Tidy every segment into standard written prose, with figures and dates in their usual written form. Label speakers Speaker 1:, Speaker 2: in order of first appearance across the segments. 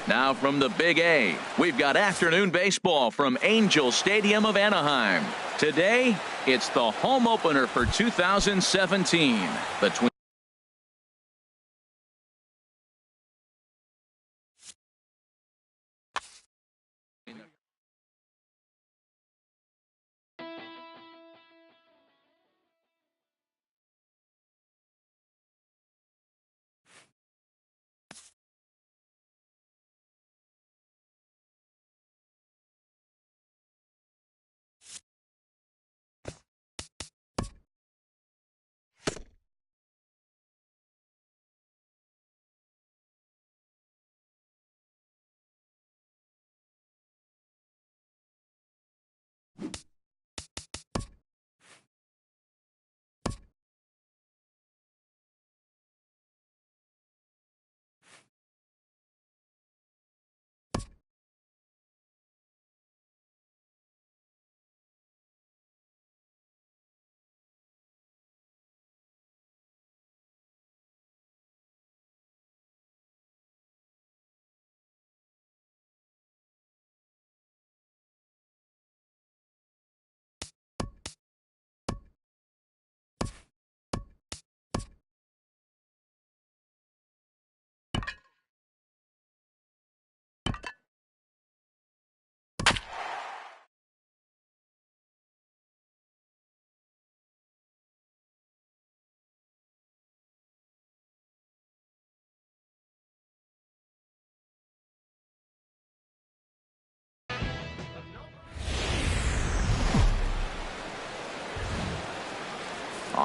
Speaker 1: Now from the Big A, we've got afternoon baseball from Angel Stadium of Anaheim. Today, it's the home opener for 2017 between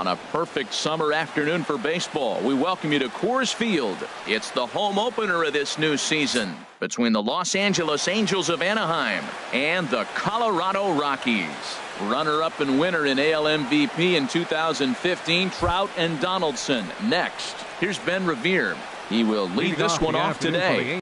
Speaker 1: on a perfect summer afternoon for baseball, we welcome you to Coors Field. It's the home opener of this new season between the Los Angeles Angels of Anaheim and the Colorado Rockies. Runner-up and winner in AL MVP in 2015, Trout and Donaldson. Next, here's Ben Revere. He will lead this one off today.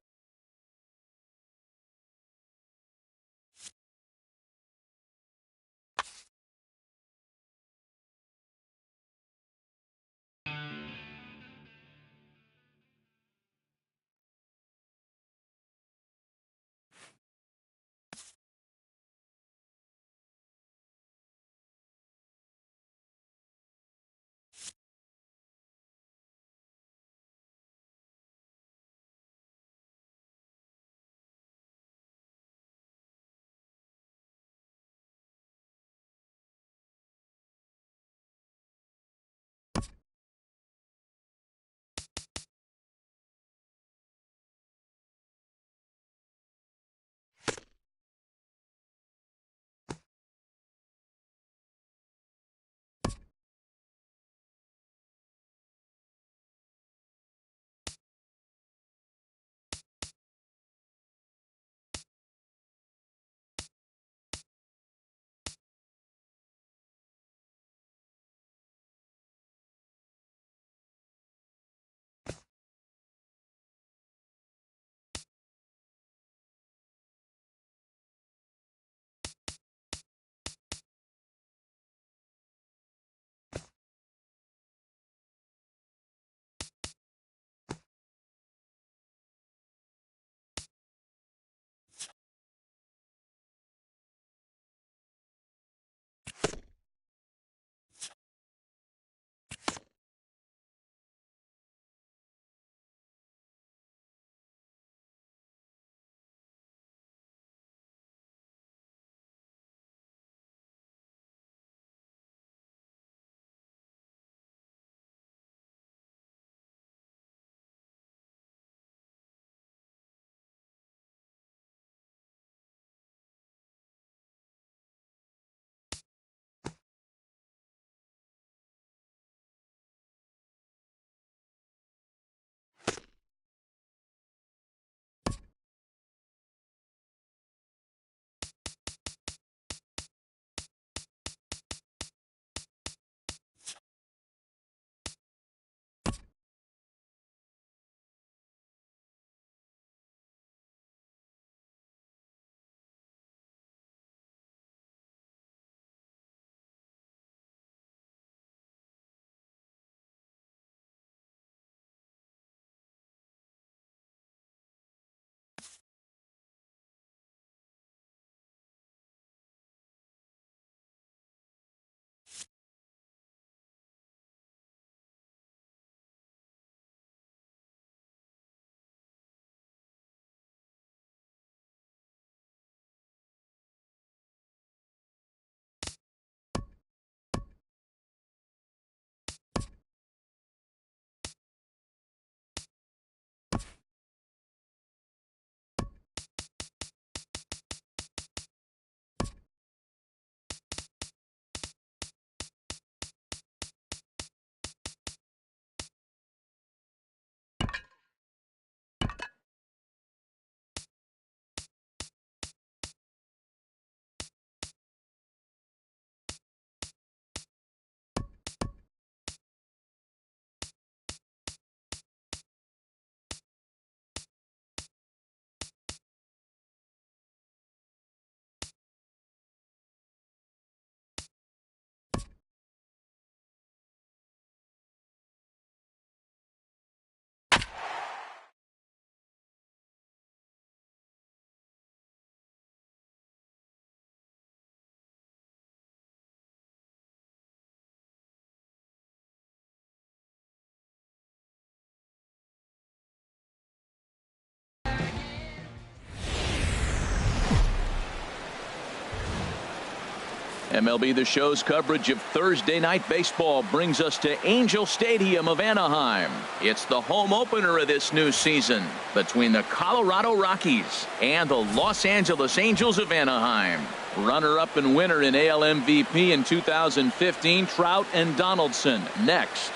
Speaker 1: MLB The Show's coverage of Thursday night baseball brings us to Angel Stadium of Anaheim. It's the home opener of this new season between the Colorado Rockies and the Los Angeles Angels of Anaheim. Runner-up and winner in AL MVP in 2015, Trout and Donaldson next.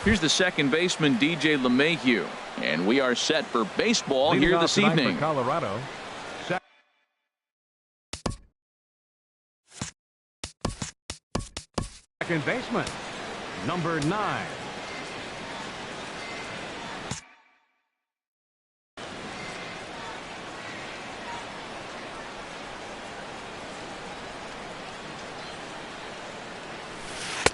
Speaker 1: Here's the second baseman, DJ LeMahieu, and we are set for baseball here this evening.
Speaker 2: For Colorado. Second baseman, number 9.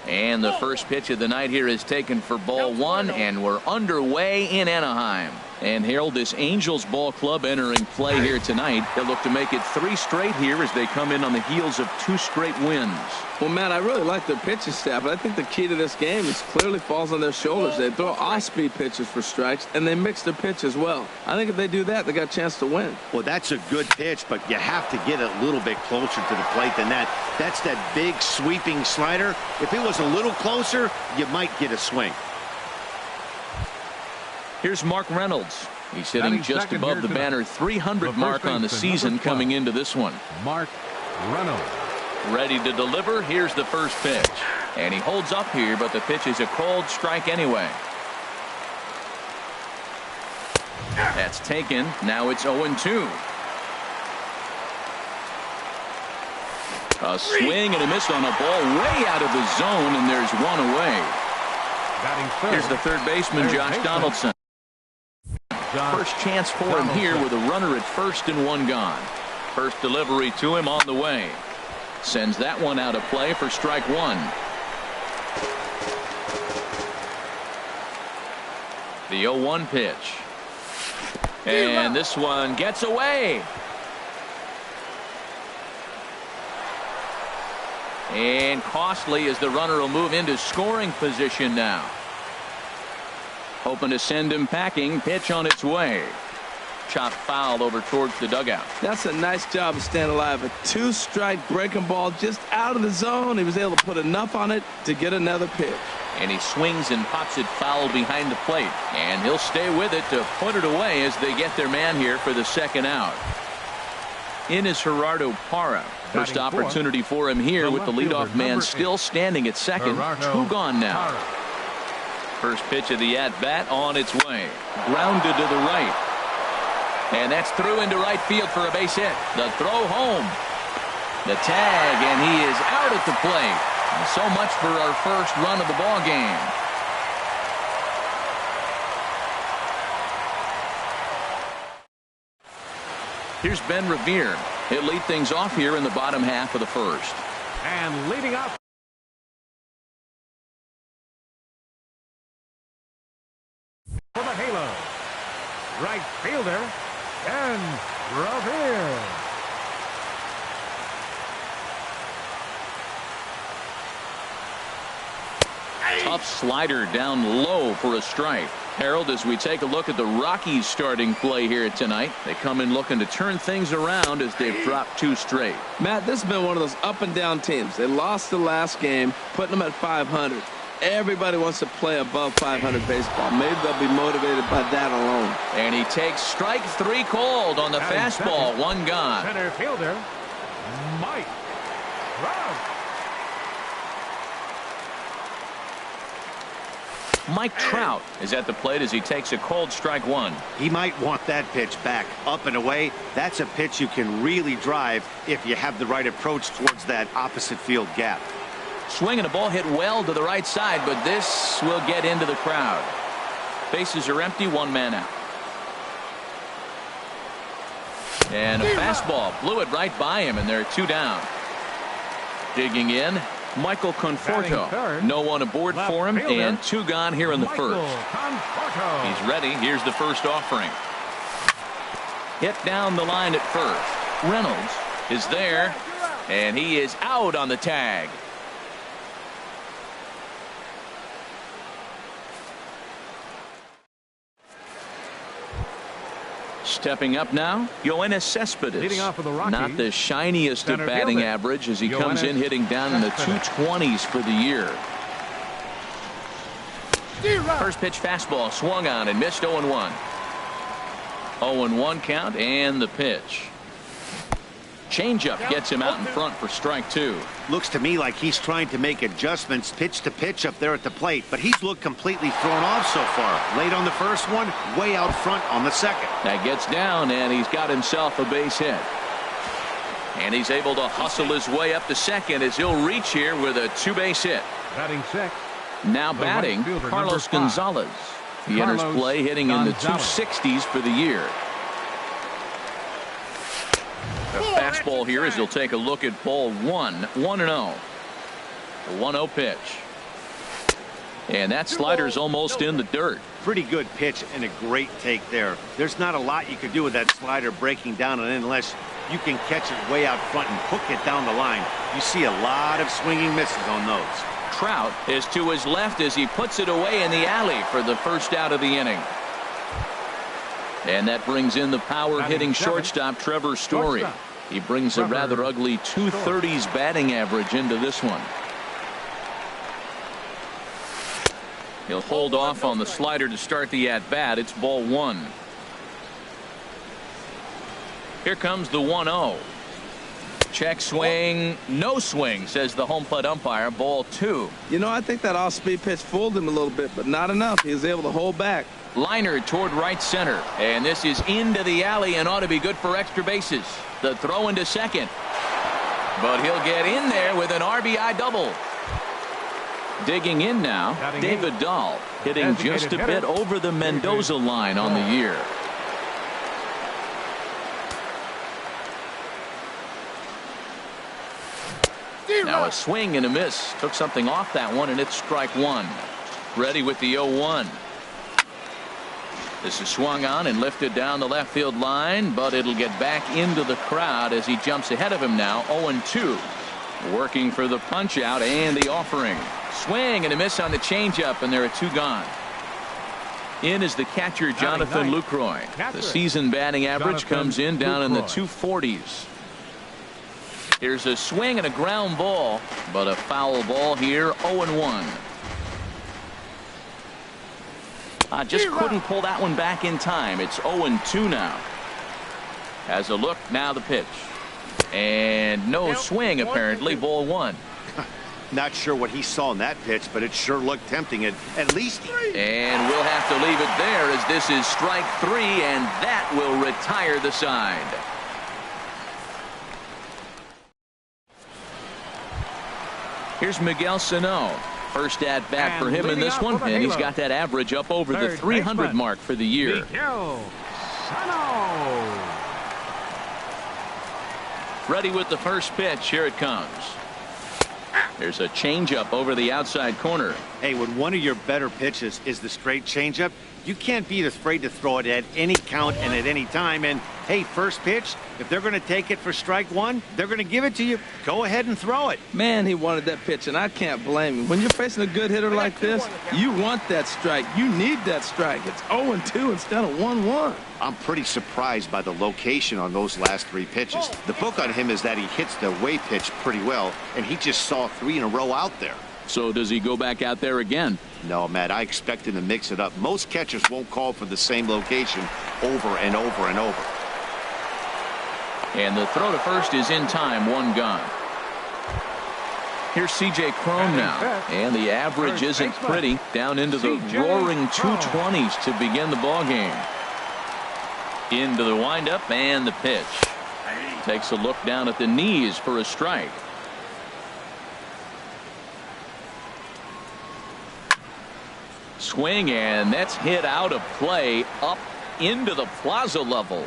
Speaker 1: And the first pitch of the night here is taken for ball 1, and we're underway in Anaheim. And Harold, this Angels ball club entering play here tonight. They'll look to make it 3 straight here as they come in on the heels of 2 straight wins.
Speaker 3: Well, Matt, I really like their pitching staff, but I think the key to this game is clearly falls on their shoulders. They throw off-speed pitches for strikes, and they mix their pitch as well. I think if they do that, they got a chance to win.
Speaker 4: Well, that's a good pitch, but you have to get a little bit closer to the plate than that. That's that big sweeping slider. If it was a little closer, you might get a swing.
Speaker 1: Here's Mark Reynolds. He's hitting just above the banner 300 mark on the season coming into this one.
Speaker 2: Mark Reynolds.
Speaker 1: Ready to deliver. Here's the first pitch. And he holds up here, but the pitch is a called strike anyway. That's taken. Now it's 0-2. A swing and a miss on a ball way out of the zone, and there's one away. Here's the third baseman, Josh Donaldson. First chance for him here with a runner at first and 1 gone. First delivery to him on the way. Sends that one out of play for strike 1. The 0-1 pitch. And this one gets away. And costly as the runner will move into scoring position now. Hoping to send him packing. Pitch on its way. Chopped foul over towards the dugout.
Speaker 3: That's a nice job of staying alive. A 2-strike breaking ball just out of the zone. He was able to put enough on it to get another pitch.
Speaker 1: And he swings and pops it foul behind the plate. And he'll stay with it to put it away as they get their man here for the second out. In is Gerardo Parra. First opportunity for him here with the leadoff man still standing at second. 2 gone now. First pitch of the at-bat on its way. Grounded to the right. And that's through into right field for a base hit. The throw home. The tag, and he is out at the plate. And so much for our first run of the ball game. Here's Ben Revere. He'll lead things off here in the bottom half of the first.
Speaker 2: And leading up. For the Halo. Right fielder. And Revere.
Speaker 1: Tough slider down low for a strike. Harold, as we take a look at the Rockies starting play here tonight, they come in looking to turn things around as they've dropped 2 straight.
Speaker 3: Matt, this has been one of those up and down teams. They lost the last game, putting them at 500. Everybody wants to play above 500 baseball. Maybe they'll be motivated by that alone.
Speaker 1: And he takes strike 3 called on the fastball. 1 gone.
Speaker 2: Center fielder, Mike Trout.
Speaker 1: Mike Trout is at the plate as he takes a called strike 1.
Speaker 4: He might want that pitch back up and away. That's a pitch you can really drive if you have the right approach towards that opposite field gap.
Speaker 1: Swinging a ball hit well to the right side, but this will get into the crowd. Bases are empty, 1 man out. And a fastball blew it right by him, and they're 2 down. Digging in, Michael Conforto. No one aboard for him, and 2 gone here in the first. He's ready. Here's the first offering. Hit down the line at first. Reynolds is there, and he is out on the tag.
Speaker 2: Stepping up now,
Speaker 1: Yoenis Cespedes.
Speaker 2: Leading off for the Rockies.
Speaker 1: Not the shiniest of
Speaker 2: Center
Speaker 1: batting
Speaker 2: fielder.
Speaker 1: average as he
Speaker 2: Yoenis
Speaker 1: comes in hitting down in the
Speaker 2: Cespedes.
Speaker 1: 220s for the year. First pitch fastball swung on and missed 0-1. 0-1 count and the pitch. Changeup gets him out in front for strike two.
Speaker 4: Looks to me like he's trying to make adjustments pitch to pitch up there at the plate, but he's looked completely thrown off so far. Late on the first one, way out front on the second.
Speaker 1: That gets down and he's got himself a base hit. And he's able to hustle his way up to second as he'll reach here with a two-base hit.
Speaker 2: Batting six.
Speaker 1: Now
Speaker 2: The
Speaker 1: batting,
Speaker 2: right fielder,
Speaker 1: Carlos
Speaker 2: number 5.
Speaker 1: Gonzalez. He enters
Speaker 2: Carlos
Speaker 1: play hitting in the
Speaker 2: Gonzalez.
Speaker 1: 260s for the year. A fastball here as he'll take a look at ball 1. 1-0. The 1-0 pitch. And that slider's almost in the dirt.
Speaker 4: Pretty good pitch and a great take there. There's not a lot you could do with that slider breaking down and unless you can catch it way out front and hook it down the line. You see a lot of swinging misses on those.
Speaker 1: Trout is to his left as he puts it away in the alley for the first out of the inning. And that brings in the power hitting shortstop Trevor Story. He brings a rather ugly 230s batting average into this one. He'll hold off on the slider to start the at-bat. It's ball 1. Here comes the 1-0. Check swing, no swing, says the home plate umpire. Ball 2.
Speaker 3: You know, I think that off-speed pitch fooled him a little bit, but not enough. He was able to hold back.
Speaker 1: Liner toward right center. And this is into the alley and ought to be good for extra bases. The throw into second. But he'll get in there with an RBI double. Digging in now, David Dahl hitting just a bit over the Mendoza line on the year. Now a swing and a miss. Took something off that one, and it's strike one. Ready with the 0-1. This is swung on and lifted down the left field line, but it'll get back into the crowd as he jumps ahead of him now. 0-2. Working for the punch out and the offering. Swing and a miss on the changeup, and there are 2 gone. In is the catcher Jonathan Lucroy. The season batting average comes in down in the 240s. Here's a swing and a ground ball, but a foul ball here. 0-1. Just couldn't pull that one back in time. It's 0-2 now. Has a look, now the pitch. And no swing apparently. Ball 1.
Speaker 4: Not sure what he saw in that pitch, but it sure looked tempting. At least
Speaker 1: and we'll have to leave it there as this is strike 3, and that will retire the side. Here's Miguel Sano. First at bat for him in this one, and he's got that average up over the 300 mark for the year. Ready with the first pitch. Here it comes. There's a changeup over the outside corner.
Speaker 4: Hey, when one of your better pitches is the straight changeup, you can't be afraid to throw it at any count and at any time. And hey, first pitch, if they're going to take it for strike 1, they're going to give it to you. Go ahead and throw it.
Speaker 3: Man, he wanted that pitch, and I can't blame him. When you're facing a good hitter like this, you want that strike. You need that strike. It's 0-2 instead of 1-1.
Speaker 4: I'm pretty surprised by the location on those last 3 pitches. The book on him is that he hits the away pitch pretty well, and he just saw 3 in a row out there.
Speaker 1: So does he go back out there again?
Speaker 4: No, Matt, I expect him to mix it up. Most catchers won't call for the same location over and over and over.
Speaker 1: And the throw to first is in time. 1 gone. Here's C.J. Cron now, and the average isn't pretty. Down into the roaring 220s to begin the ball game. Into the windup and the pitch. Takes a look down at the knees for a strike. Swing, and that's hit out of play up into the plaza level.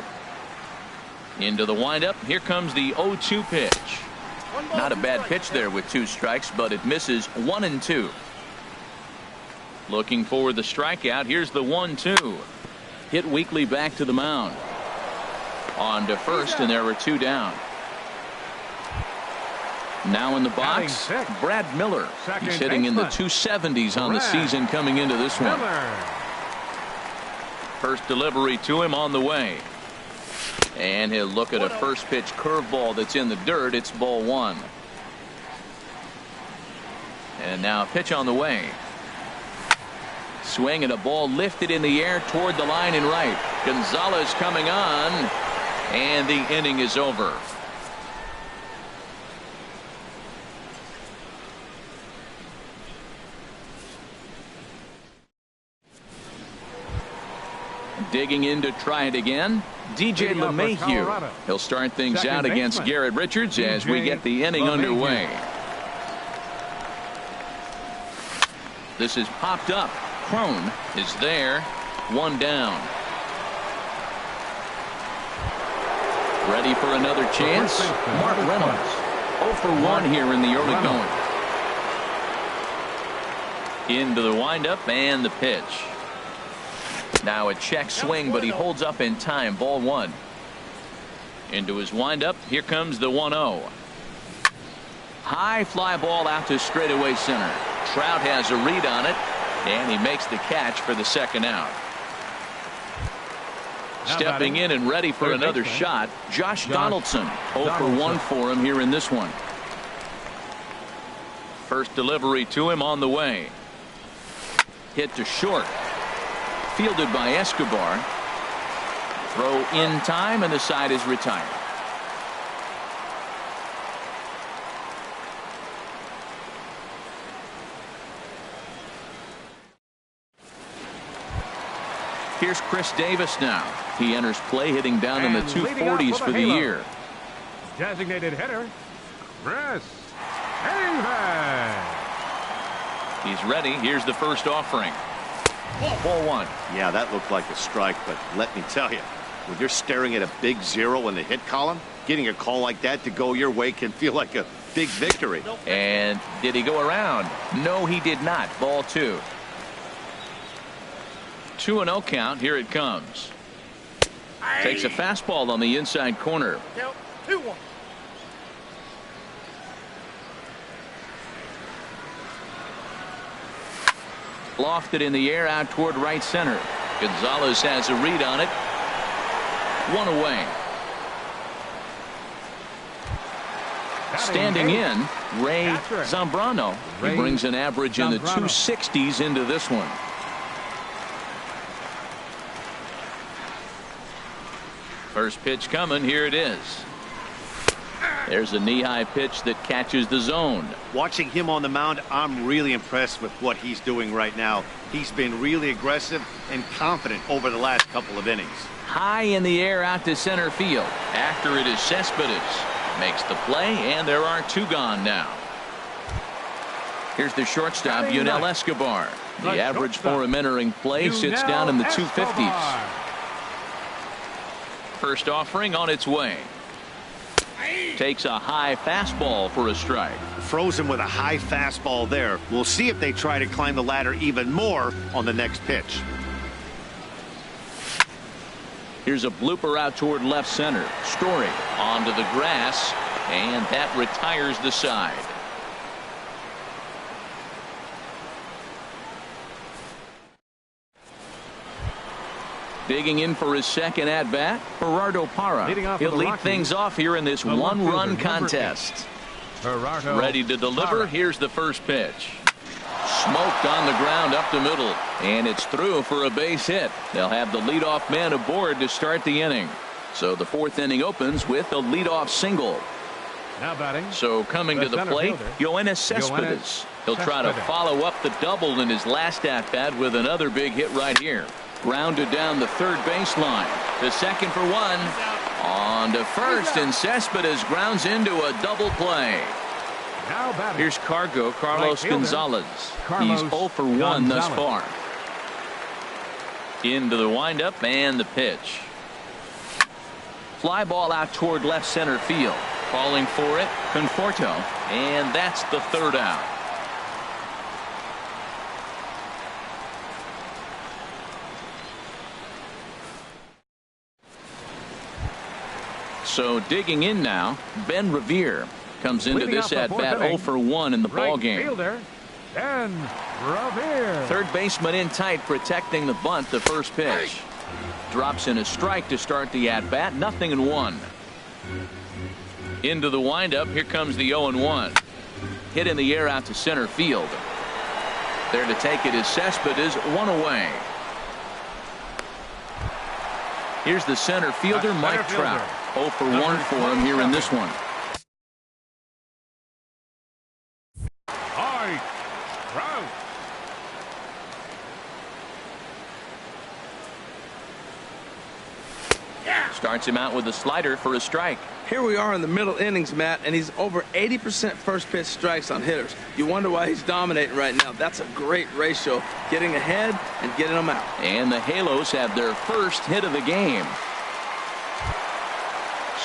Speaker 1: Into the windup. Here comes the 0-2 pitch. Not a bad pitch there with 2 strikes, but it misses. 1-2. Looking for the strikeout. Here's the 1-2. Hit weakly back to the mound. On to first, and there were 2 down. Now in the box, Brad Miller. He's hitting in the 270s on the season coming into this one. First delivery to him on the way. And he'll look at a first pitch curveball that's in the dirt. It's ball one. And now a pitch on the way. Swing and a ball lifted in the air toward the line and right. Gonzalez coming on, and the inning is over. Digging in to try it again, DJ LeMahieu. He'll start things out against Garrett Richards as we get the inning underway. This is popped up. Crone is there. One down. Ready for another chance. Mark Reynolds 0 for 1 here in the early going. Into the windup and the pitch. Now a check swing, but he holds up in time. Ball one. Into his windup. Here comes the 1-0. High fly ball out to straightaway center. Trout has a read on it, and he makes the catch for the second out. Stepping in and ready for another shot, Josh Donaldson. 0 for 1 for him here in this one. First delivery to him on the way. Hit to short. Fielded by Escobar. Throw in time, and the side is retired. Here's Chris Davis now. He enters play hitting down in the 240s for the year.
Speaker 2: Designated hitter, Chris Davis.
Speaker 1: He's ready. Here's the first offering. Ball one.
Speaker 4: Yeah, that looked like a strike, but let me tell you, when you're staring at a big 0 in the hit column, getting a call like that to go your way can feel like a big victory.
Speaker 1: And did he go around? No, he did not. Ball two. 2-0 count. Here it comes. Takes a fastball on the inside corner.
Speaker 5: 2-1.
Speaker 1: Lofted in the air out toward right center. Gonzalez has a read on it. One away. Standing in, Ray Zambrano. He brings an average in the 260s into this one. First pitch coming. Here it is. There's a knee-high pitch that catches the zone.
Speaker 4: Watching him on the mound, I'm really impressed with what he's doing right now. He's been really aggressive and confident over the last couple of innings.
Speaker 1: High in the air out to center field. After it is Cespedes. Makes the play, and there are two gone now. Here's the shortstop, Yunel Escobar. The average for him entering play sits down in the 250s. First offering on its way. Takes a high fastball for a strike.
Speaker 4: Froze him with a high fastball there. We'll see if they try to climb the ladder even more on the next pitch.
Speaker 1: Here's a blooper out toward left center. Story onto the grass, and that retires the side. Digging in for his second at-bat, Gerardo Parra. He'll lead things off here in this one-run contest. Ready to deliver. Here's the first pitch. Smoked on the ground up the middle, and it's through for a base hit. They'll have the leadoff man aboard to start the inning. So the fourth inning opens with a leadoff single.
Speaker 2: Now batting.
Speaker 1: So coming to the plate, Yoenis Cespedes. He'll try to follow up the double in his last at-bat with another big hit right here. Grounded down the third baseline. The second for one. On to first, and Cespedes grounds into a double play. Here's Carlos Gonzalez. He's 0 for 1 thus far. Into the windup and the pitch. Fly ball out toward left center field. Calling for it, Conforto, and that's the third out. So digging in now, Ben Revere comes into this at-bat 0 for 1 in the ballgame.
Speaker 2: Ben Revere.
Speaker 1: Third baseman in tight, protecting the bunt, the first pitch. Drops in a strike to start the at-bat. 0-1. Into the windup. Here comes the 0-1. Hit in the air out to center field. There to take it is Cespedes, 1 away. Here's the center fielder, Mike Trout. 0 for 1 for him here in this one.
Speaker 2: Mike Trout.
Speaker 1: Starts him out with a slider for a strike.
Speaker 3: Here we are in the middle innings, Matt, and he's over 80% first pitch strikes on hitters. You wonder why he's dominating right now. That's a great ratio, getting ahead and getting them out.
Speaker 1: And the Halos have their first hit of the game.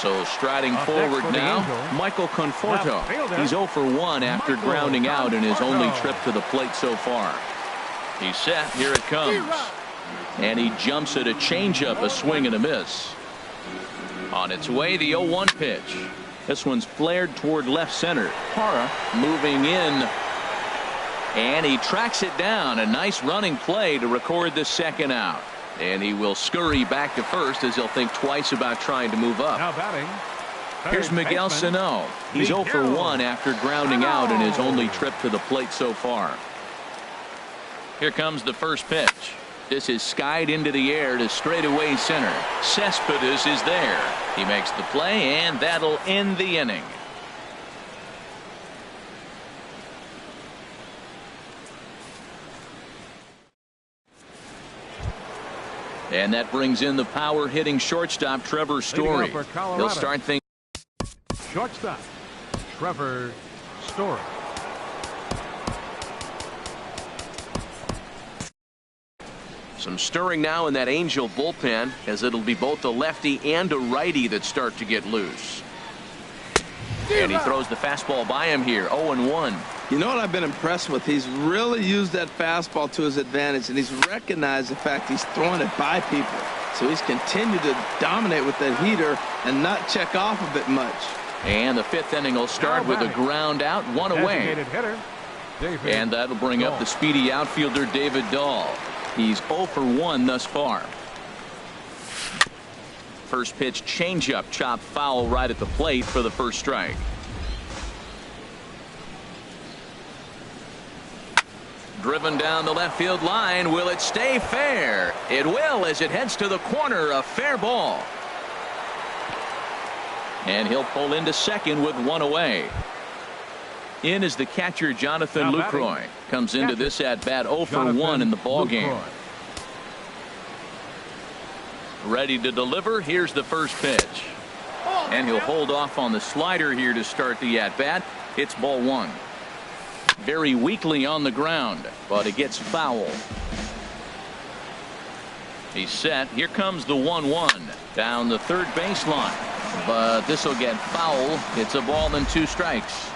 Speaker 1: So striding forward now, Michael Conforto. He's 0 for 1 after grounding out in his only trip to the plate so far. He's set. Here it comes. And he jumps at a changeup, a swing and a miss. On its way, the 0-1 pitch. This one's flared toward left center. Hara moving in. And he tracks it down. A nice running play to record the second out. And he will scurry back to first as he'll think twice about trying to move up.
Speaker 2: Now batting.
Speaker 1: Here's Miguel Sano. He's 0 for 1 after grounding out in his only trip to the plate so far. Here comes the first pitch. This is skied into the air to straightaway center. Cespedes is there. He makes the play, and that'll end the inning. And that brings in the power hitting shortstop Trevor Story. He'll start things.
Speaker 2: Shortstop Trevor Story.
Speaker 1: Some stirring now in that Angel bullpen, as it'll be both a lefty and a righty that start to get loose. And he throws the fastball by him here. 0-1.
Speaker 3: You know what I've been impressed with? He's really used that fastball to his advantage, and he's recognized the fact he's throwing it by people. So he's continued to dominate with that heater and not check off of it much.
Speaker 1: And the fifth inning will start with a ground out, 1 away. And that'll bring up the speedy outfielder David Dahl. He's 0 for 1 thus far. First pitch changeup, chopped foul right at the plate for the first strike. Driven down the left field line. Will it stay fair? It will, as it heads to the corner. A fair ball. And he'll pull into second with 1 away. In is the catcher Jonathan Lucroy. Comes into this at bat 0 for 1 in the ball game. Ready to deliver. Here's the first pitch. And he'll hold off on the slider here to start the at bat. It's ball 1. Very weakly on the ground, but it gets foul. He's set. Here comes the 1-1 down the third baseline, but this will get foul. It's a ball and 2 strikes.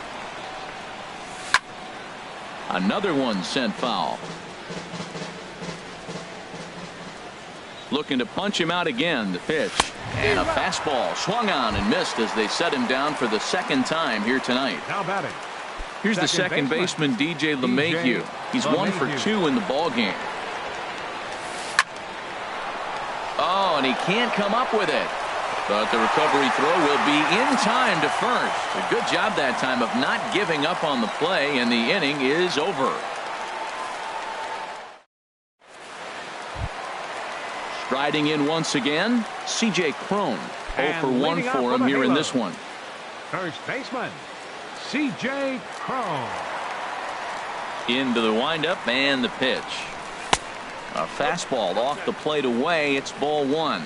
Speaker 1: Another one sent foul. Looking to punch him out again. The pitch and a fastball swung on and missed as they set him down for the second time here tonight.
Speaker 2: Now batting.
Speaker 1: Here's the second baseman, DJ LeMahieu. He's 1 for 2 in the ball game. Oh, and he can't come up with it. But the recovery throw will be in time to first. A good job that time of not giving up on the play, and the inning is over. Striding in once again, C.J. Cron. 0 for 1 for him here in this one.
Speaker 2: First baseman, C.J. Cron.
Speaker 1: Into the windup and the pitch. A fastball off the plate away. It's ball 1.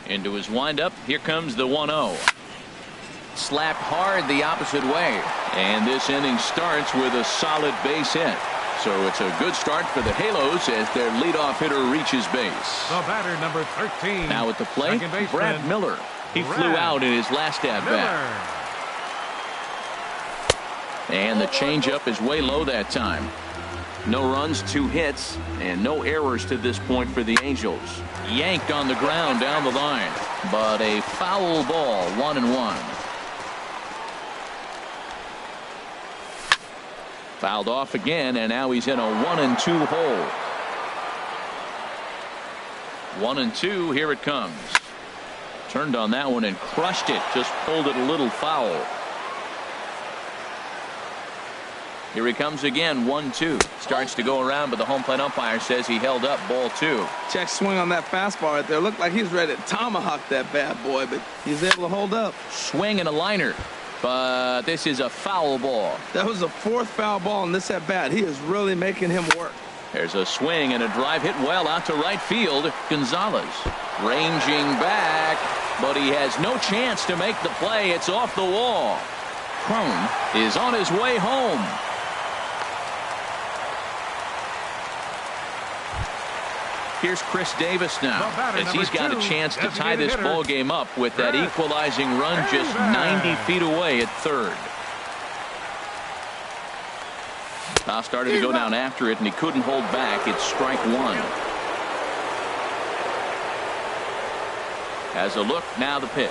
Speaker 1: Into his windup. Here comes the 1-0. Slapped hard the opposite way. And this inning starts with a solid base hit. So it's a good start for the Halos as their leadoff hitter reaches base.
Speaker 2: The batter, number 13.
Speaker 1: Now at the plate, Brad Miller. He flew out in his last at-bat. And the changeup is way low that time. No runs, 2 hits, and no errors to this point for the Angels. Yanked on the ground down the line, but a foul ball, 1-1. Fouled off again, and now he's in a 1-2 hole. 1-2. Here it comes. Turned on that one and crushed it. Just pulled it a little foul. Here he comes again. 1-2. Starts to go around, but the home plate umpire says he held up ball 2.
Speaker 3: Check swing on that fastball right there. Looked like he was ready to tomahawk that bad boy, but he was able to hold up.
Speaker 1: Swing and a liner, but this is a foul ball.
Speaker 3: That was the 4th foul ball in this at bat. He is really making him work.
Speaker 1: There's a swing and a drive hit well out to right field. Gonzalez ranging back, but he has no chance to make the play. It's off the wall. Crone is on his way home. Here's Chris Davis now, as he's got a chance to tie this ball game up with that equalizing run just 90 feet away at third. Now started to go down after it, and he couldn't hold back. It's strike 1. Has a look. Now the pitch.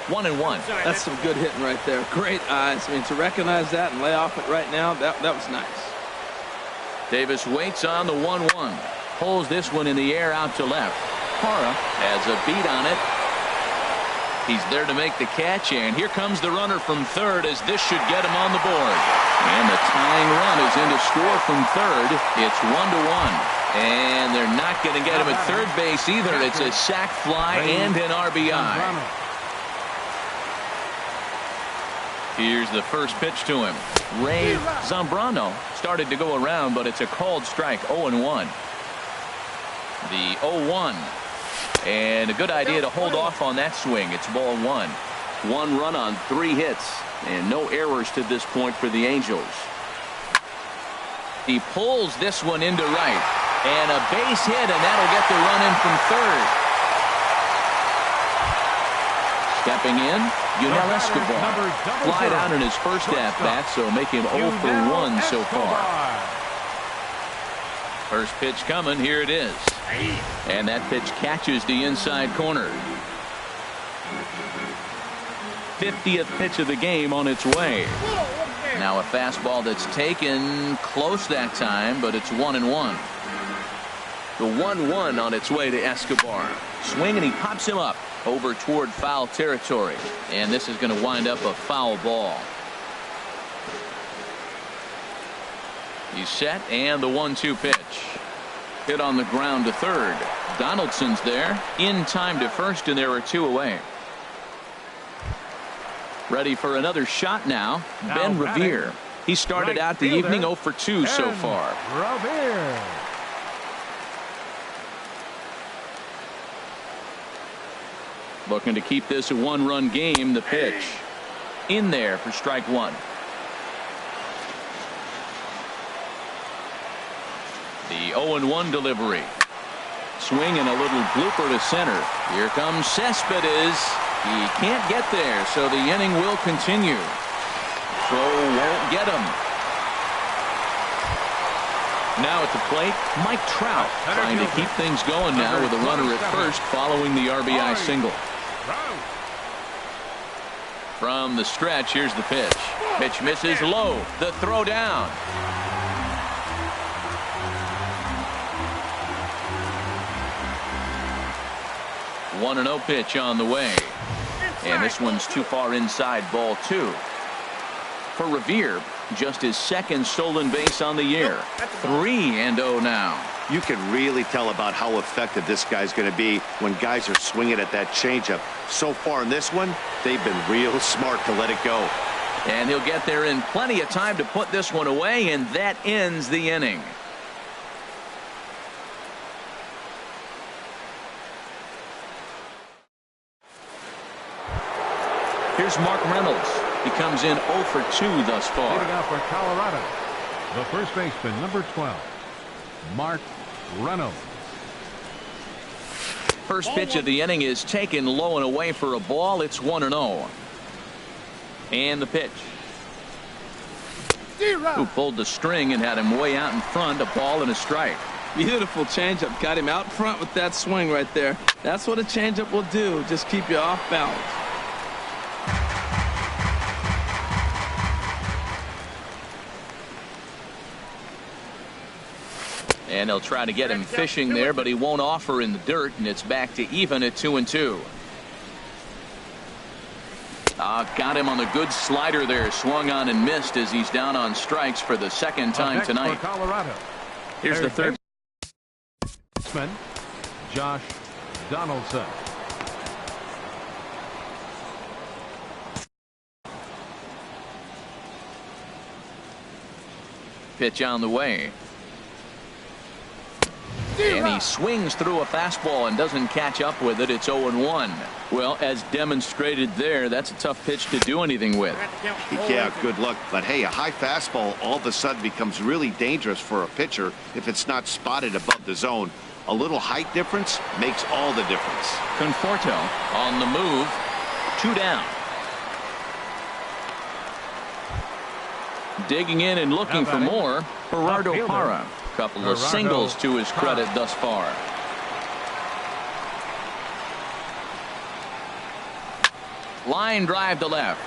Speaker 1: 1-1.
Speaker 3: That's some good hitting right there. Great eyes. I mean, to recognize that and lay off it right now, that was nice.
Speaker 1: Davis waits on the 1-1. Pulls this one in the air out to left. Parra has a beat on it. He's there to make the catch, and here comes the runner from third, as this should get him on the board. And the tying run is in to score from third. It's 1-1. And they're not going to get him at third base either. It's a sac fly and an RBI. Here's the first pitch to him. Ray Zambrano started to go around, but it's a called strike. 0-1. The 0-1. And a good idea to hold off on that swing. It's ball 1. 1 run on 3 hits, and no errors to this point for the Angels. He pulls this one into right, and a base hit, and that'll get the run in from third. Stepping in, Yunel Escobar. Flied out in his first at-bat, so make him 0 for 1 so far. First pitch coming. Here it is. And that pitch catches the inside corner. 50th pitch of the game on its way. Now a fastball that's taken close that time, but it's 1-1. The 1-1 on its way to Escobar. Swing, and he pops him up over toward foul territory. And this is going to wind up a foul ball. He's set, and the 1-2 pitch. Hit on the ground to third. Donaldson's there. In time to first, and there are 2 away. Ready for another shot now. Ben Revere. He started out the evening 0 for 2 so far.
Speaker 2: Revere.
Speaker 1: Looking to keep this a 1-run game. The pitch. In there for strike 1. The 0-1 delivery. Swing and a little blooper to center. Here comes Cespedes. He can't get there, so the inning will continue. Throw won't get him. Now at the plate, Mike Trout trying to keep things going now with a runner at first following the RBI single. From the stretch, here's the pitch. Pitch misses low. The throw down. One 1-0 pitch on the way. And this one's too far inside, ball 2. For Revere, just his second stolen base on the year. 3-0 now.
Speaker 4: You can really tell about how effective this guy's going to be when guys are swinging at that changeup. So far in this one, they've been real smart to let it go.
Speaker 1: And he'll get there in plenty of time to put this one away, and that ends the inning. Here's Mark Reynolds. He comes in 0 for 2 thus far.
Speaker 2: Leading off for Colorado, the first baseman, number 12, Mark Reynolds.
Speaker 1: First pitch of the inning is taken low and away for a ball. It's 1-0. And the pitch. Who pulled the string and had him way out in front. A ball and a strike.
Speaker 3: Beautiful changeup. Got him out front with that swing right there. That's what a changeup will do. Just keep you off balance.
Speaker 1: And they'll try to get him fishing there, but he won't offer in the dirt, and it's back to even at 2-2. Got him on the good slider there. Swung on and missed as he's down on strikes for the second time tonight.
Speaker 2: Here's the third baseman, Josh Donaldson.
Speaker 1: Pitch on the way. And he swings through a fastball and doesn't catch up with it. It's 0-1. Well, as demonstrated there, that's a tough pitch to do anything with.
Speaker 5: Yeah, good luck. But hey, a high fastball all of a sudden becomes really dangerous for a pitcher if it's not spotted above the zone. A little height difference makes all the difference.
Speaker 1: Conforto on the move. 2 down. Digging in and looking for more. Gerardo Parra. Couple of singles to his credit thus far. Line drive to left.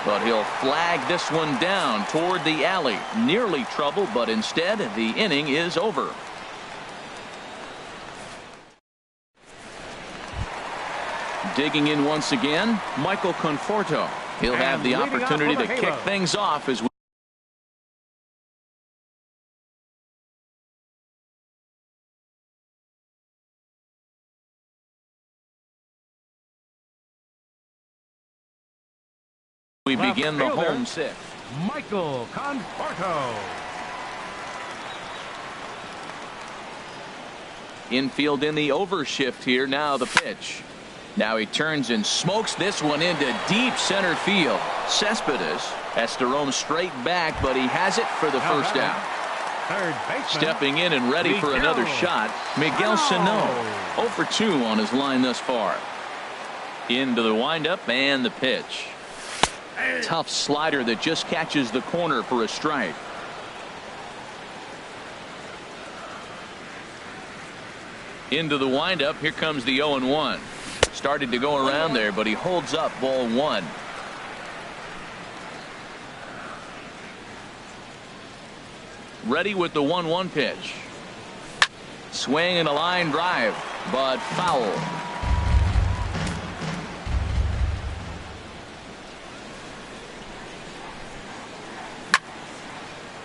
Speaker 1: But he'll flag this one down toward the alley. Nearly trouble, but instead the inning is over. Digging in once again, Michael Conforto. He'll have the opportunity to kick things off as we begin the home sixth.
Speaker 2: Michael Conforto.
Speaker 1: Infield in the overshift here. Now the pitch. Now he turns and smokes this one into deep center field. Cespedes has to roam straight back, but he has it for the first out.
Speaker 2: Third baseman.
Speaker 1: Stepping in and ready for another shot, Miguel Sano. 0 for 2 on his line thus far. Into the windup and the pitch. Tough slider that just catches the corner for a strike. Into the windup. Here comes the 0-1. Started to go around there, but he holds up. Ball 1. Ready with the 1-1 pitch. Swing and a line drive, but foul.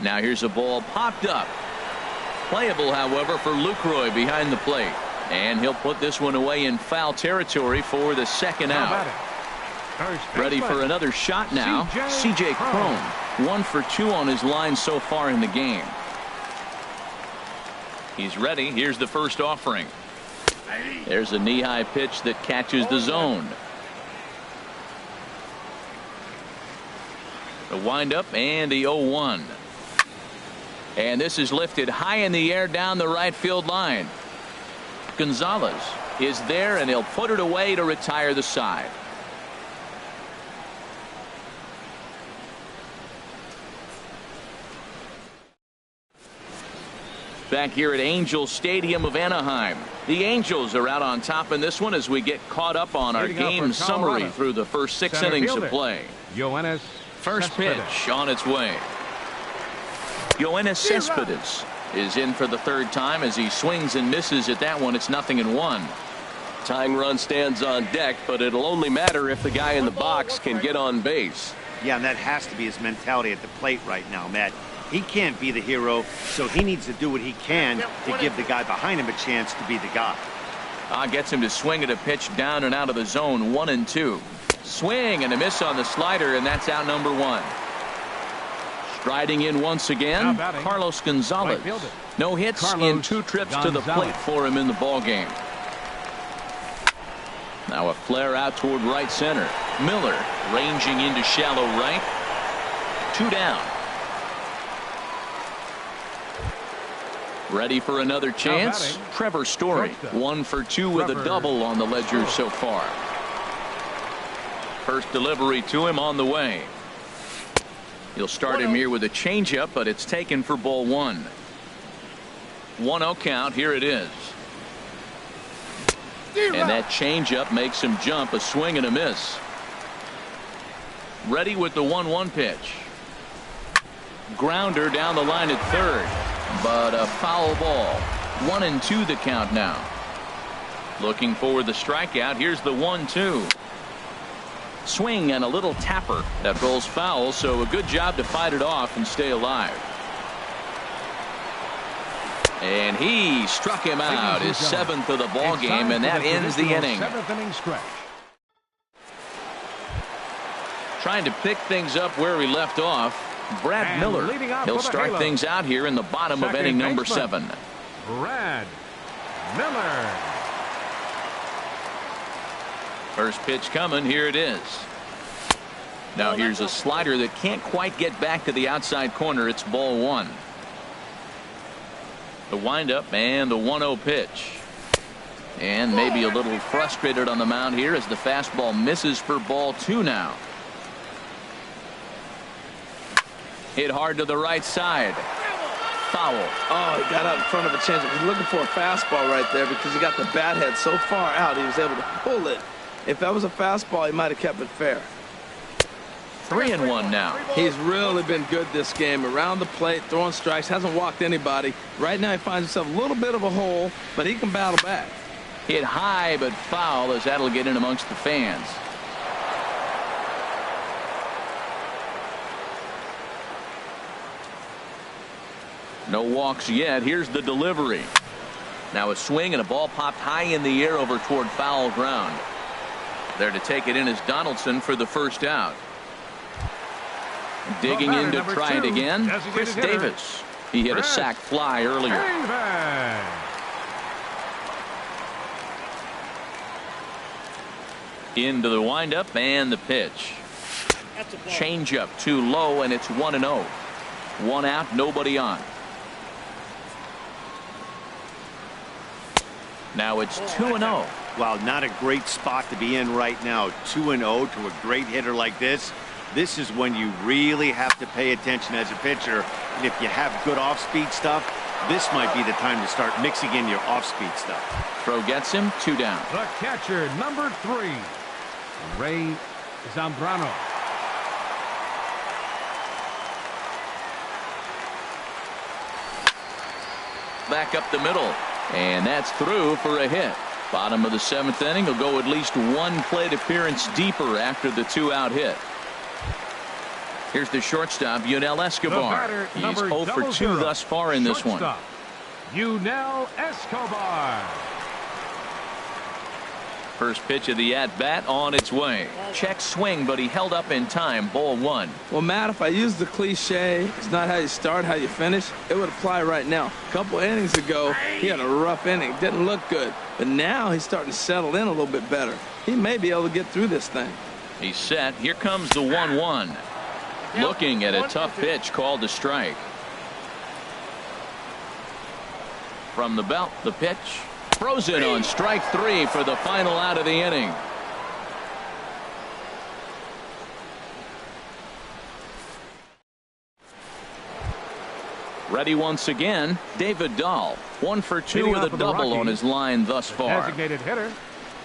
Speaker 1: Now here's a ball popped up. Playable, however, for Lucroy behind the plate. And he'll put this one away in foul territory for the second out. Ready for another shot now. C.J. Cron. 1 for 2 on his line so far in the game. He's ready. Here's the first offering. There's a knee-high pitch that catches the zone. The windup and the 0-1. And this is lifted high in the air down the right field line. Gonzalez is there, and he'll put it away to retire the side. Back here at Angels Stadium of Anaheim. The Angels are out on top in this one as we get caught up on our game summary through the first 6 innings of play. First pitch on its way. Yoenis Cespedes is in for the third time as he swings and misses at that one. It's 0-1. Tying run stands on deck, but it'll only matter if the guy in the box can get on base.
Speaker 4: Yeah, and that has to be his mentality at the plate right now, Matt. He can't be the hero, so he needs to do what he can to give the guy behind him a chance to be the guy.
Speaker 1: Gets him to swing at a pitch down and out of the zone. 1-2. Swing and a miss on the slider, and that's out number 1. Striding in once again, Carlos Gonzalez. No hits in 2 trips to the plate for him in the ballgame. Now a flare out toward right center. Miller ranging into shallow right. 2 down. Ready for another chance. Trevor Story. 1 for 2 with a double on the ledger so far. First delivery to him on the way. He'll start him here with a changeup, but it's taken for ball 1. 1-0 count. Here it is. And that changeup makes him jump. A swing and a miss. Ready with the 1-1 pitch. Grounder down the line at third. but a foul ball. 1-2 the count now. Looking for the strikeout. Here's the 1-2. Swing and a little tapper that rolls foul, so a good job to fight it off and stay alive. And he struck him out, his 7th of the ball game, and that ends the inning.
Speaker 2: 7th inning stretch.
Speaker 1: Trying to pick things up where we left off, Brad Miller. He'll start things out here in the bottom of inning number 7.
Speaker 2: Brad Miller.
Speaker 1: First pitch coming. Here it is. Now here's a slider that can't quite get back to the outside corner. It's ball 1. The windup and the 1-0 pitch. And maybe a little frustrated on the mound here as the fastball misses for ball 2 now. Hit hard to the right side. Foul.
Speaker 3: Oh, he got out in front of a changeup. He's looking for a fastball right there because he got the bat head so far out he was able to pull it. If that was a fastball, he might have kept it fair.
Speaker 1: 3-1 now.
Speaker 3: He's really been good this game. Around the plate, throwing strikes, hasn't walked anybody. Right now he finds himself a little bit of a hole, but he can battle back.
Speaker 1: Hit high but foul, as that'll get in amongst the fans. No walks yet. Here's the delivery. Now a swing and a ball popped high in the air over toward foul ground. There to take it in is Donaldson for the first out. Digging in to try it again, Chris Davis. He hit a sac fly earlier. Into the windup and the pitch. Changeup too low, and it's 1-0. 1 out, nobody on. Now it's 2-0.
Speaker 4: Wow, not a great spot to be in right now. 2-0 to a great hitter like this. This is when you really have to pay attention as a pitcher. And if you have good off-speed stuff, this might be the time to start mixing in your off-speed stuff.
Speaker 1: Throw gets him, 2 down.
Speaker 2: The catcher, number 3, Ray Zambrano.
Speaker 1: Back up the middle, and that's through for a hit. Bottom of the 7th inning. Will go at least 1 plate appearance deeper after the 2-out hit. Here's the shortstop, Yunel Escobar. He's 0 for 2 thus far in this one.
Speaker 2: Yunel Escobar.
Speaker 1: First pitch of the at-bat on its way. Check swing, but he held up in time. Ball 1.
Speaker 3: Well, Matt, if I use the cliche, it's not how you start, how you finish, it would apply right now. A couple innings ago, he had a rough inning. Didn't look good. But now he's starting to settle in a little bit better. He may be able to get through this thing.
Speaker 1: He's set. Here comes the 1-1. Looking at a tough pitch called a strike. From the belt, the pitch. Throws it on strike 3 for the final out of the inning. Ready once again, David Dahl. 1 for 2 with a double on his line thus far.
Speaker 2: Designated hitter,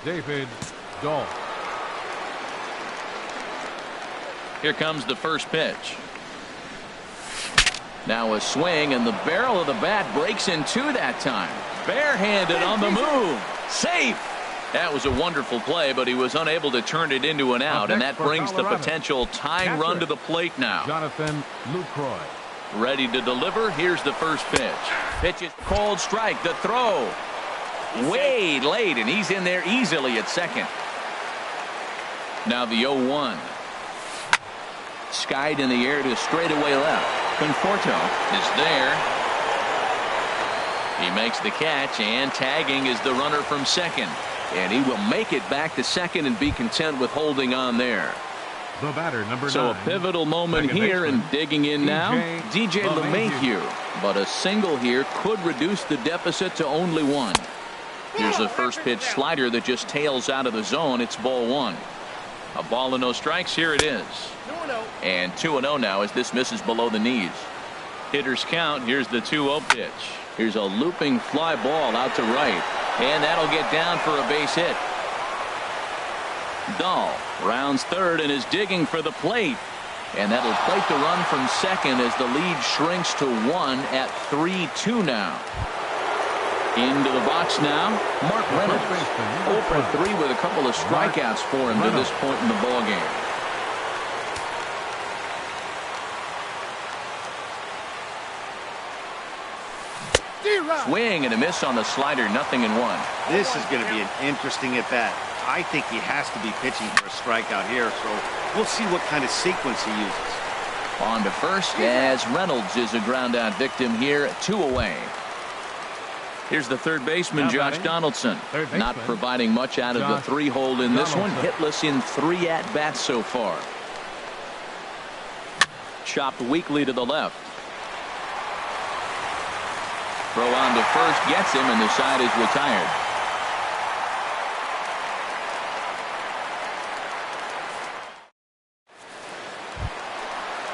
Speaker 2: David Dahl.
Speaker 1: Here comes the first pitch. Now a swing, and the barrel of the bat breaks in 2 that time. Barehanded on the move. Safe. That was a wonderful play, but he was unable to turn it into an out, and that brings the potential tying run to the plate now.
Speaker 2: Jonathan Lucroy.
Speaker 1: Ready to deliver. Here's the first pitch. Pitch is called strike. The throw. Way late, and he's in there easily at second. Now the 0-1. Skied in the air to straightaway left. Conforto is there. He makes the catch, and tagging is the runner from second. And he will make it back to second and be content with holding on there.
Speaker 2: The batter, number 9.
Speaker 1: So a pivotal moment here, and digging in now, DJ LeMahieu. But a single here could reduce the deficit to only 1. Here's a first pitch slider that just tails out of the zone. It's ball 1. A ball and no strikes. Here it is. And 2-0 now as this misses below the knees. Hitters count. Here's the 2-0 pitch. Here's a looping fly ball out to right, and that'll get down for a base hit. Dahl rounds third and is digging for the plate. And that'll plate the run from second as the lead shrinks to 1 at 3-2 now. Into the box now, Mark Reynolds. 0 for 3 with a couple of strikeouts for him to this point in the ballgame. Swing and a miss on the slider, 0-1.
Speaker 4: This is going to be an interesting at-bat. I think he has to be pitching for a strikeout here, so we'll see what kind of sequence he uses.
Speaker 1: On to first as Reynolds is a ground-out victim here, 2 away. Here's the third baseman, Josh Donaldson. Not providing much out of the 3-hole in this one. Hitless in 3 at-bats so far. Chopped weakly to the left. Throw on to first gets him, and the side is retired.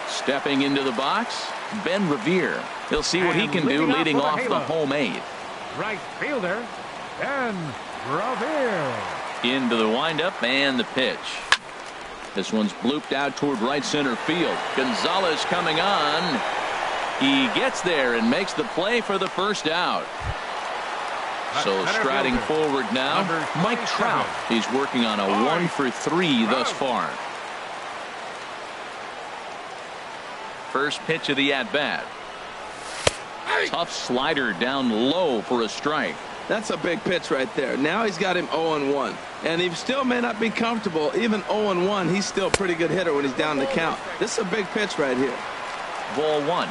Speaker 1: Stepping into the box, Ben Revere. He'll see what he can do leading off the home 8th.
Speaker 2: Right fielder, Ben Revere.
Speaker 1: Into the windup and the pitch. This one's blooped out toward right center field. Gonzalez coming on. He gets there and makes the play for the first out. So striding forward now, Mike Trout. He's working on a 1 for 3 thus far. First pitch of the at-bat. Tough slider down low for a strike.
Speaker 3: That's a big pitch right there. Now he's got him 0-1. And he still may not be comfortable. Even 0-1, he's still a pretty good hitter when he's down the count. This is a big pitch right here.
Speaker 1: Ball 1.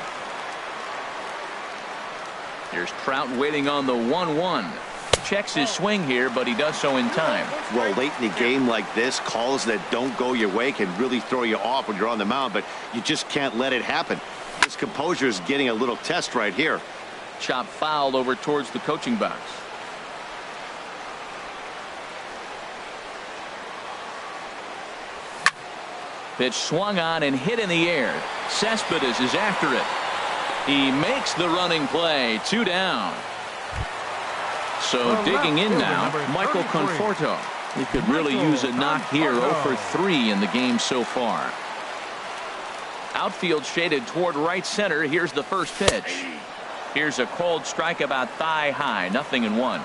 Speaker 1: Here's Trout waiting on the 1-1. Checks his swing here, but he does so in time.
Speaker 5: Well, late in the game like this, calls that don't go your way can really throw you off when you're on the mound, but you just can't let it happen. His composure is getting a little test right here.
Speaker 1: Chop fouled over towards the coaching box. Pitch swung on and hit in the air. Cespedes is after it. He makes the running play. 2 down. So digging in now, Michael Conforto. He could really use a knock here. 0 for 3 in the game so far. Outfield shaded toward right center. Here's the first pitch. Here's a cold strike about thigh high. 0-1.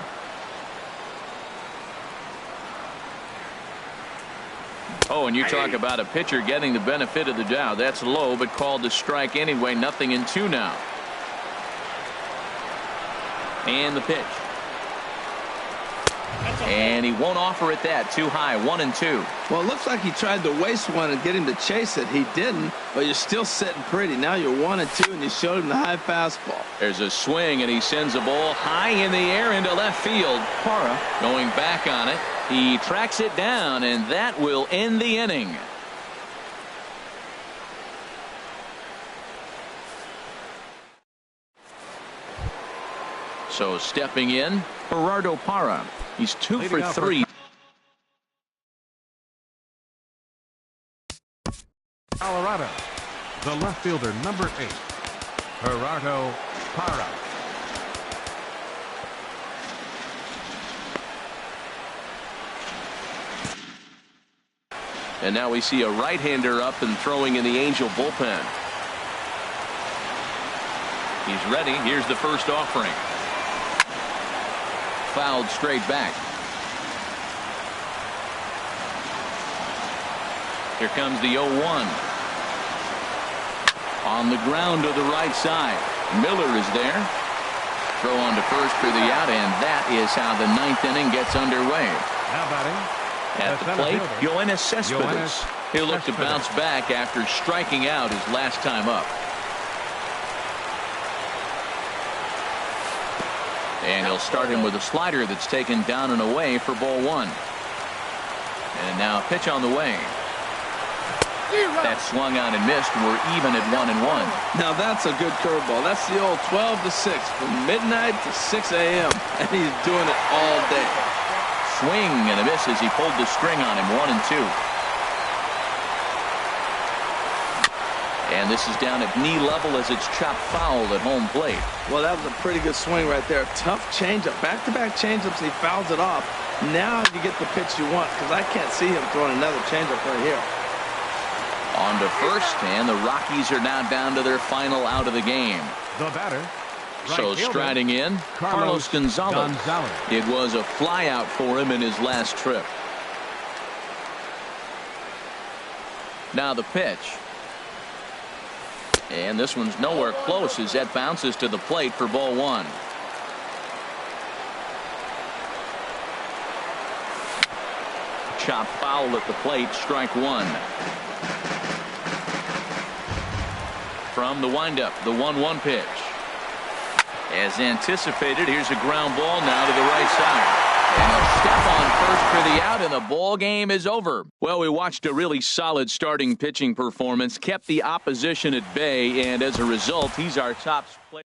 Speaker 1: Oh, and you talk about a pitcher getting the benefit of the doubt. That's low, but called a strike anyway. 0-2 now. And the pitch. And he won't offer it that. Too high. 1-2.
Speaker 3: Well, it looks like he tried to waste one and get him to chase it. He didn't, but you're still sitting pretty. Now you're 1-2, and you showed him the high fastball.
Speaker 1: There's a swing, and he sends a ball high in the air into left field. Parra going back on it. He tracks it down, and that will end the inning. So stepping in, Gerardo Parra. He's 2 for 3.
Speaker 2: Colorado, the left fielder, number 8, Gerardo Parra.
Speaker 1: And now we see a right-hander up and throwing in the Angel bullpen. He's ready. Here's the first offering. Fouled straight back. Here comes the 0-1. On the ground to the right side. Miller is there. Throw on to first for the out, and that is how the 9th inning gets underway.
Speaker 2: Now batting.
Speaker 1: At the plate, Yoenis Cespedes. He'll look to bounce back after striking out his last time up. And he'll start him with a slider that's taken down and away for ball 1. And now a pitch on the way. That swung on and missed. We're even at 1-1.
Speaker 3: Now that's a good curveball. That's the old 12-6 from midnight to 6 a.m. And he's doing it all day.
Speaker 1: Swing and a miss as he pulled the string on him. 1-2. And this is down at knee level as it's chopped foul at home plate.
Speaker 3: Well, that was a pretty good swing right there. Tough changeup. Back-to-back changeups, and he fouls it off. Now you get the pitch you want, because I can't see him throwing another changeup right here.
Speaker 1: On to first, and the Rockies are now down to their final out of the game.
Speaker 2: The batter.
Speaker 1: So striding in, Carlos Gonzalez. It was a flyout for him in his last trip. Now the pitch. And this one's nowhere close as that bounces to the plate for ball one. Chop foul at the plate, strike one. From the windup, the 1-1 pitch. As anticipated, here's a ground ball now to the right side. And he'll step on first for the out, and the ball game is over. Well, we watched a really solid starting pitching performance, kept the opposition at bay, and as a result, he's our top player.